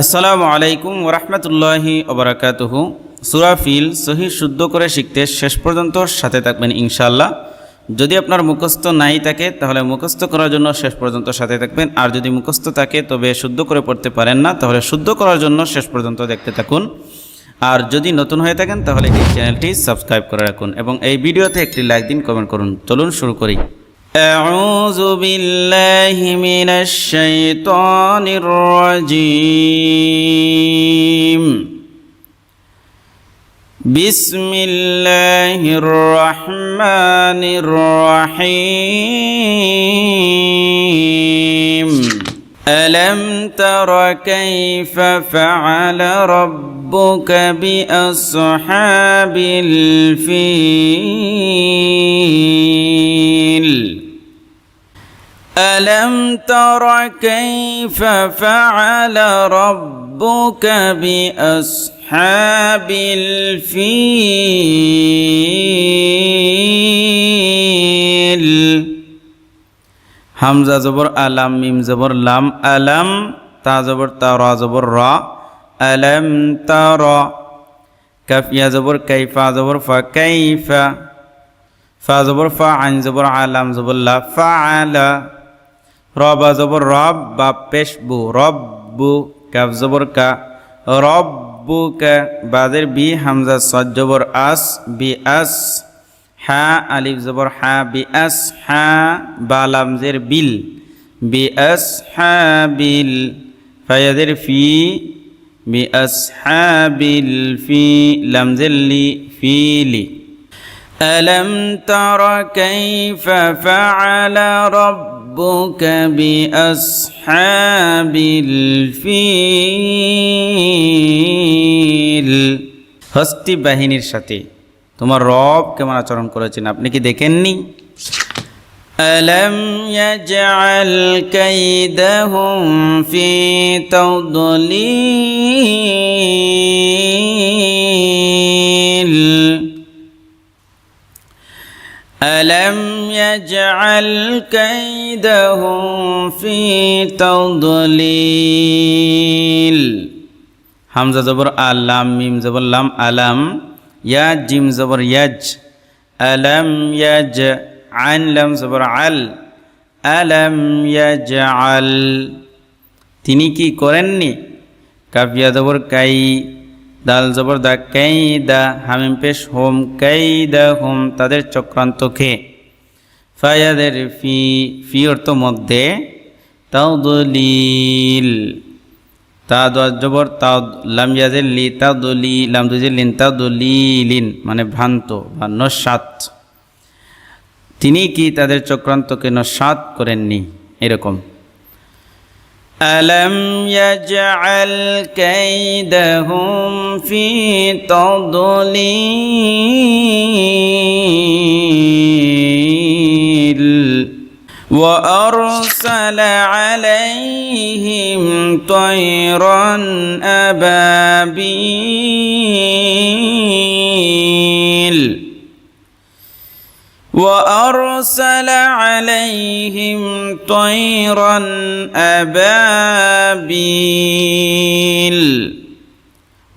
আসসালামু আলাইকুম ওরহমতুল্লাহি ওবরাকাতুহু। সূরা ফিল সহি শুদ্ধ করে শিখতে শেষ পর্যন্ত সাথে থাকবেন ইনশাআল্লাহ। যদি আপনার মুখস্থ নাই থাকে তাহলে মুখস্থ করার জন্য শেষ পর্যন্ত সাথে থাকবেন, আর যদি মুখস্থ থাকে তবে শুদ্ধ করে পড়তে পারেন না তাহলে শুদ্ধ করার জন্য শেষ পর্যন্ত দেখতে থাকুন। আর যদি নতুন হয়ে থাকেন তাহলে এই চ্যানেলটি সাবস্ক্রাইব করে রাখুন এবং এই ভিডিওতে একটি লাইক দিন, কমেন্ট করুন। চলুন শুরু করি। أعوذ بالله من الشيطان الرجيم. بسم الله الرحمن الرحيم. ألم تر كيف فعل ربك بأصحاب الفيل؟ ألم تر كيف فعل ربك بأصحاب الفيل؟ হামজা জবর আলাম, মিম জবর লাম, আলাম, তা জবর তা, রা জবর রা, আলাম তারা, কাফ ইয়া জবর কাইফা জবর ফা, কাইফা, ফা জবর ফা, আইন জবর আলাম জবর লা, ফাআলা, রবা জবর রব, বা পেশ বু, রব্বু, কাফ জবর কা, রব্বুকা, বাদের বি, হামজা সাদ জবর আস, বি আস, হা আলিফ জবর হা, বি আস হা, বা লামজের বিল, বি আস হা বিল, ফায়াদের ফি, বি আস হা বিল ফি, লামজের লি, ফিলি। ألم تر كيف فعل ربك بأصحاب الفيل? হস্তি বাহিনীর সাথে তোমার রব কেমন আচরণ করেছেন আপনি কি দেখেননি? ألم يجعل كيدهم في تضليل؟ ألم يجعل كيدهم في تضليل؟ হামজা জবর আলাম, মিম জবর লাম, আলাম, ইয়া জিম জবর ইয়াজ, আলাম ইয়াজ, আইন লাম জবর আল, আলাম ইয়াজআল, তিনি কি করেননি? কাফ ইয়া জবর কাই, দাল জবর দা, কাইদা, হামিম পেশ হোম, কাইদা হোম, তাদের চক্রান্তকে, ফায়াদের ফি, ফি অর্থ মধ্যে, তাদলিল, তা জবর তা, লাম ইয়াজের লি, তাদলি, লাম দুজের লিন, তাদলিলিন মানে ভ্রান্ত বা নস্যাৎ, তিনি কি তাদের চক্রান্তকে নস্যাৎ করেননি? এরকম। ألم يجعل كيدهم في تضليل وأرسل عليهم طيرا أبابيل وأرسل عليهم طيرا أبابيل.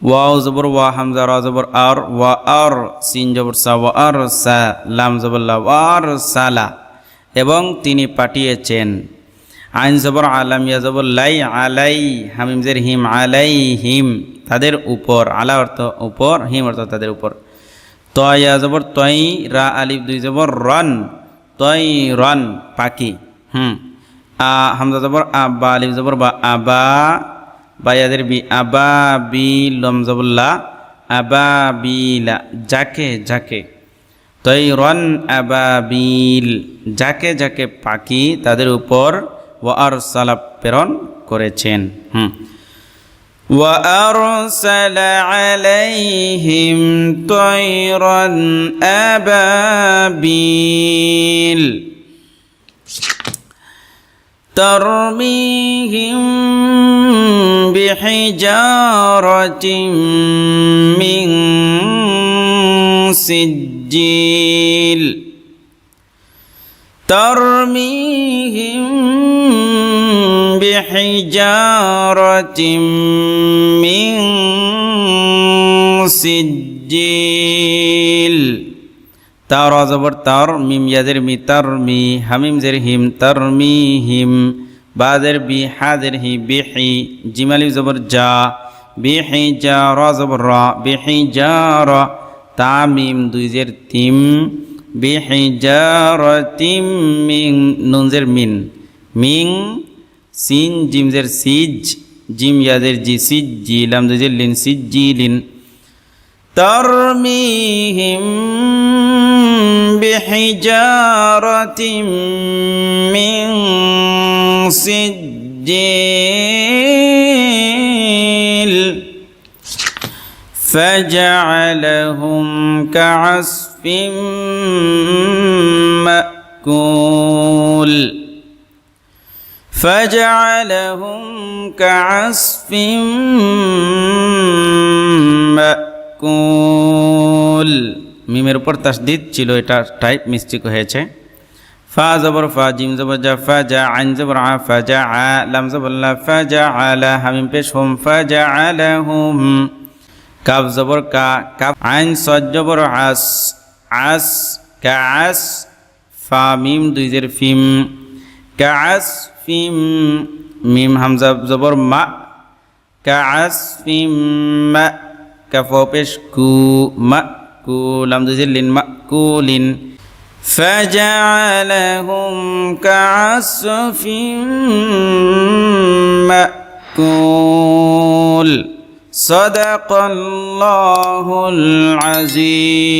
ওয়াও জবর ওয়া, হামজা রা জবর আর, ওয়া আর, সিন জবর সা, ওয়া আর সা, লাম জবর লা, ওয়া আর সালা, এবং তিনি পাঠিয়েছেন, আইন জবর আলাম, ইয়া জবর লাই, আলাই, হামিম জের হিম, আলাইহিম তাদের উপর, আলা অর্থ উপর, হিম অর্থ তাদের উপর, তয়া জবর তই, রা আলিফ দুই জবর রন, তই রন পাখি, হামজা জবর আবা, আলিফ জবর বা, আবা, বায়াদের বি, আবা বি, লম জবল্লা, আবা বিলা, যাকে যাকে, তই রন আবাবিল, যাকে যাকে পাখি তাদের উপর, ওয়া আর সালা প্রেরণ করেছেন। وأرسل عليهم طيرا أبابيل ترميهم بحجارة من سجيل ترميهم بحجارة حجارة من سجيل তার জবর তার মিম ইয়াদের মি তারমি হামিম জের হিম তারমিহিম বাদের বি হাদের হি বিহি জিমালি জবর যা বিহি যা রা জবর রা বিহি যা রা তামিম দুই জের তিম বিহি যা রা তিম মিন নুন জের মিন মিং সিন জিম জের সিজ জিম ইয়াদের জি সিজ জি লাম দুই জের লিন সিজ জি লিন ترميهم بحجارة من سجيل فجعلهم كعصف مأكول فجعلهم كعصف মাকুল মিমের উপর তাসদিদ ছিল এটা টাইপ মিস্টেক হয়েছে ফা জবর ফা জিম জবর জা ফা জা আইন জবর আ ফা জা আ লাম জবর লা ফা জা আলা হামিম পেশ হুম ফা জা আলাহুম কাফ জবর কা কাফ আইন সদ জবর আস আস কাআস ফা মিম দুই জের ফিম কাআস ফিম মিম হামজা জবর মা কাআস ফিম মা كفو بشكو مأكول لم تزل مأكول فجعلهم كعصف مأكول صدق الله العظيم